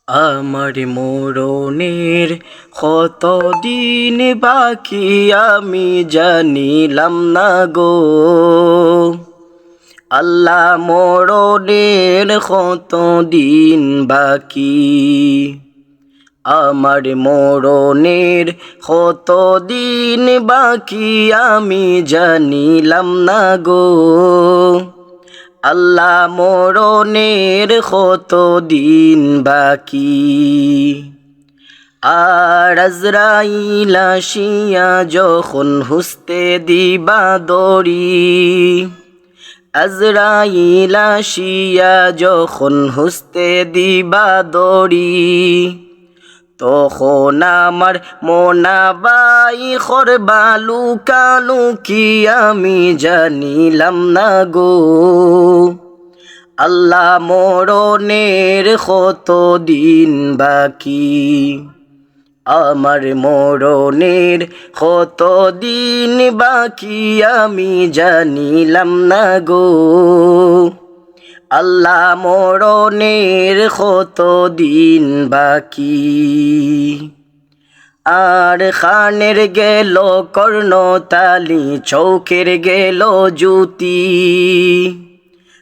আমার মরণের কত দিন বাকি আমি জানিলাম না গো। আল্লাহ মরণের কত দিন বাকি, আমার মরণের কত দিন বাকি আমি জানিলাম না গো। আল্লাহ মরণের কত দিন বাকি। আর আজরাইল আসিয়া যখন হুস্তে দিবা দড়ি, আজরাইল আসিয়া যখন হুস্তে দিবা দড়ি, তখন আমার মোনাবাই করবা লুকালুকি আমি জানিলাম না গো। আল্লাহ মরণের কত দিন বাকি, আমার মরণের কত দিন বাকি আমি জানিলাম না গো। আল্লাহ মরণের কত দিন বাকি। আর খানের গেল কর্ণতালি, চৌকের গেল জুতি,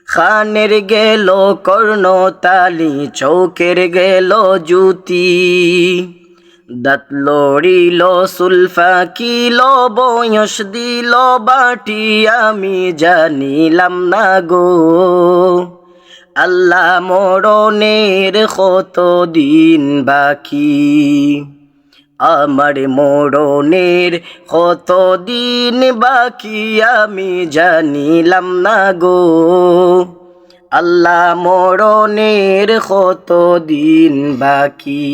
খানের গেল কর্ণতালি, চৌকের গেল জুতি, দাঁত লড়িল সুলফা কিল বয়স দিল বাটি আমি জানিলাম না গো। আল্লাহ মরণের কত দিন বাকি, আমার মরণের কত দিন বাকি আমি জানিলাম না গো। আল্লাহ মরণের কত দিন বাকি।